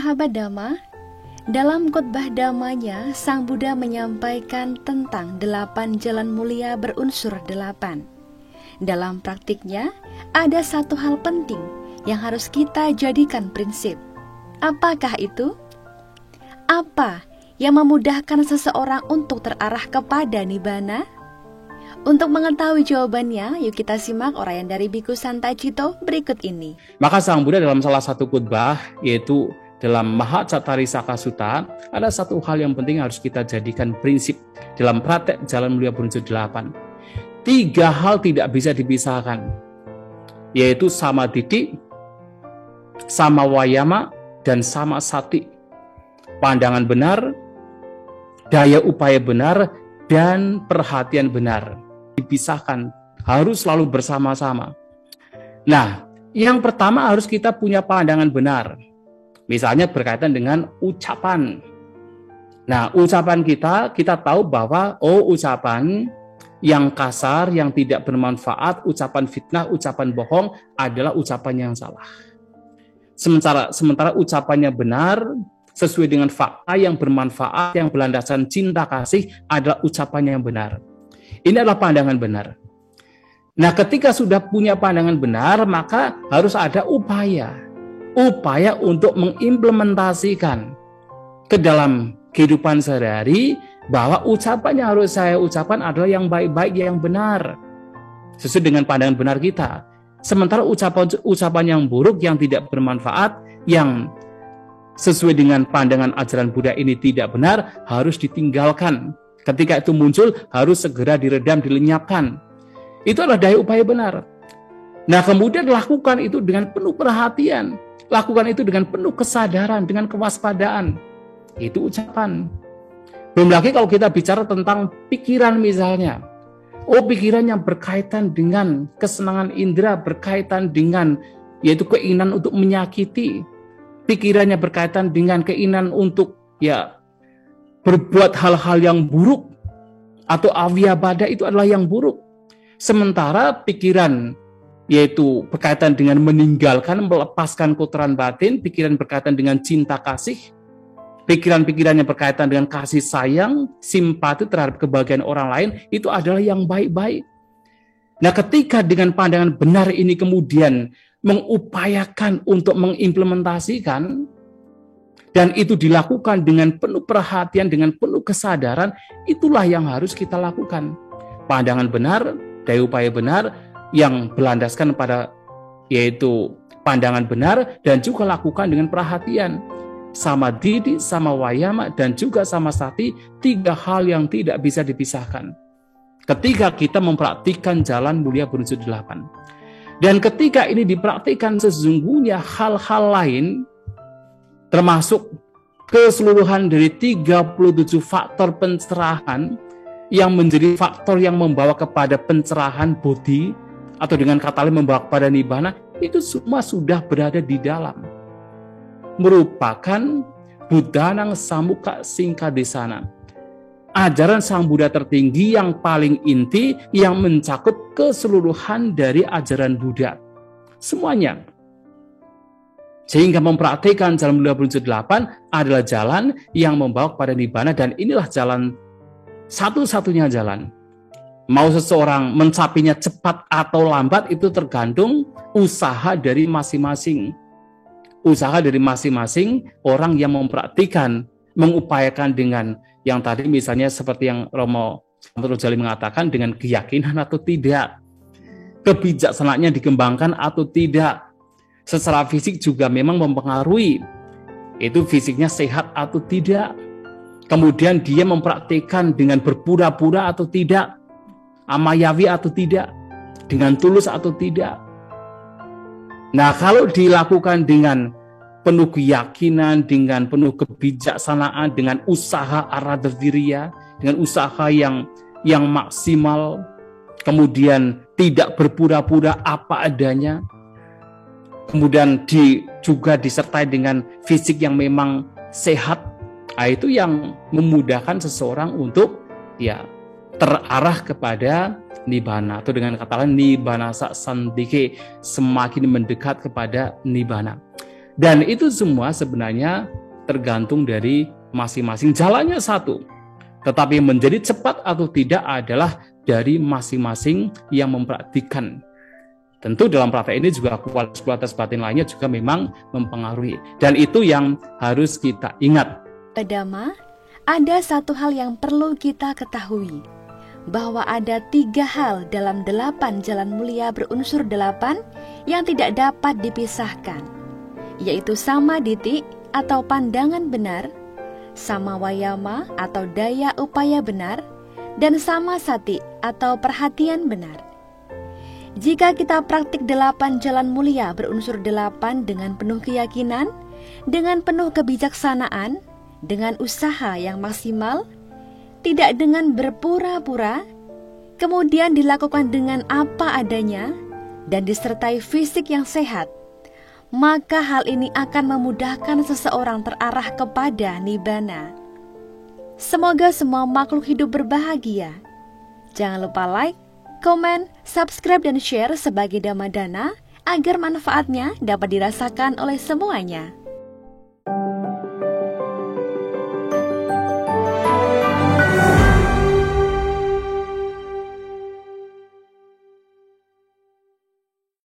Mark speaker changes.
Speaker 1: Sahabat Dhamma, dalam khotbah Dhammanya, Sang Buddha menyampaikan tentang 8 jalan mulia berunsur 8. Dalam praktiknya, ada satu hal penting yang harus kita jadikan prinsip. Apakah itu? Apa yang memudahkan seseorang untuk terarah kepada Nibbana? Untuk mengetahui jawabannya, yuk kita simak uraian dari Bhikkhu Santacitto berikut ini.
Speaker 2: Maka Sang Buddha dalam salah satu khotbah, yaitu dalam Mahacattarissaka Sutta, ada satu hal yang penting harus kita jadikan prinsip dalam praktek jalan mulia berunsur 8. 3 hal tidak bisa dipisahkan, yaitu sama didik, sama wayama, dan sama sati. Pandangan benar, daya upaya benar, dan perhatian benar. Dipisahkan, harus selalu bersama-sama. Nah, yang pertama harus kita punya pandangan benar. Misalnya berkaitan dengan ucapan. Nah, ucapan kita tahu bahwa ucapan yang kasar, yang tidak bermanfaat, ucapan fitnah, ucapan bohong adalah ucapan yang salah. Sementara ucapannya benar, sesuai dengan fakta yang bermanfaat, yang berlandaskan cinta kasih adalah ucapan yang benar. Ini adalah pandangan benar. Nah, ketika sudah punya pandangan benar, maka harus ada upaya untuk mengimplementasikan ke dalam kehidupan sehari-hari bahwa ucapan yang harus saya ucapkan adalah yang baik-baik, yang benar, sesuai dengan pandangan benar kita. Sementara ucapan yang buruk, yang tidak bermanfaat, yang sesuai dengan pandangan ajaran Buddha ini tidak benar, harus ditinggalkan. Ketika itu muncul, harus segera diredam, dilenyapkan. Itu adalah daya upaya benar. Nah, kemudian lakukan itu dengan penuh perhatian. Lakukan itu dengan penuh kesadaran, dengan kewaspadaan. Itu ucapan. Belum lagi kalau kita bicara tentang pikiran misalnya. Pikiran yang berkaitan dengan kesenangan indera, berkaitan dengan yaitu keinginan untuk menyakiti. Pikirannya berkaitan dengan keinginan untuk berbuat hal-hal yang buruk atau avyabada, itu adalah yang buruk. Sementara pikiran yaitu berkaitan dengan meninggalkan, melepaskan kotoran batin, pikiran berkaitan dengan cinta kasih, pikiran-pikiran yang berkaitan dengan kasih sayang, simpati terhadap kebahagiaan orang lain, itu adalah yang baik-baik. Nah, ketika dengan pandangan benar ini kemudian mengupayakan untuk mengimplementasikan, dan itu dilakukan dengan penuh perhatian, dengan penuh kesadaran, itulah yang harus kita lakukan. Pandangan benar, daya upaya benar, yang berlandaskan pada yaitu pandangan benar, dan juga lakukan dengan perhatian. Sama didi, sama wayama, dan juga sama sati, 3 hal yang tidak bisa dipisahkan. Ketika kita mempraktikkan jalan mulia berunsur 8. Dan ketika ini dipraktikkan, sesungguhnya hal-hal lain, termasuk keseluruhan dari 37 faktor pencerahan yang menjadi faktor yang membawa kepada pencerahan bodhi, atau dengan kata lain membawa kepada nibbana, itu semua sudah berada di dalam. Merupakan Buddhanang Samukha Singkadesana. Ajaran Sang Buddha tertinggi yang paling inti, yang mencakup keseluruhan dari ajaran Buddha. Semuanya. Sehingga mempraktikkan jalan mulia berunsur 8 adalah jalan yang membawa kepada nibbana, dan inilah jalan satu-satunya jalan. Mau seseorang mencapainya cepat atau lambat itu tergantung usaha dari masing-masing. Usaha dari masing-masing orang yang mempraktikkan, mengupayakan dengan yang tadi misalnya seperti yang Romo Rojali mengatakan, dengan keyakinan atau tidak. Kebijaksanaannya dikembangkan atau tidak. Secara fisik juga memang mempengaruhi. Itu fisiknya sehat atau tidak. Kemudian dia mempraktikkan dengan berpura-pura atau tidak. Amayawi atau tidak. Dengan tulus atau tidak. Nah, kalau dilakukan dengan penuh keyakinan, dengan penuh kebijaksanaan, dengan usaha aradhaviriya, dengan usaha yang maksimal, kemudian tidak berpura-pura apa adanya, kemudian juga disertai dengan fisik yang memang sehat, itu yang memudahkan seseorang untuk terarah kepada nibbana, atau dengan kata lain nibbana sandike, semakin mendekat kepada nibbana. Dan itu semua sebenarnya tergantung dari masing-masing. Jalannya satu, tetapi menjadi cepat atau tidak adalah dari masing-masing yang mempraktikkan. Tentu dalam praktek ini juga kualitas batin lainnya juga memang mempengaruhi. Dan itu yang harus kita ingat.
Speaker 1: Dhamma, ada satu hal yang perlu kita ketahui, bahwa ada 3 hal dalam 8 jalan mulia berunsur 8 yang tidak dapat dipisahkan, yaitu samaditi atau pandangan benar, samawayama atau daya upaya benar, dan samasati atau perhatian benar. Jika kita praktik 8 jalan mulia berunsur 8 dengan penuh keyakinan, dengan penuh kebijaksanaan, dengan usaha yang maksimal, tidak dengan berpura-pura, kemudian dilakukan dengan apa adanya, dan disertai fisik yang sehat, maka hal ini akan memudahkan seseorang terarah kepada Nibbana. Semoga semua makhluk hidup berbahagia. Jangan lupa like, komen, subscribe, dan share sebagai Dhammadana agar manfaatnya dapat dirasakan oleh semuanya.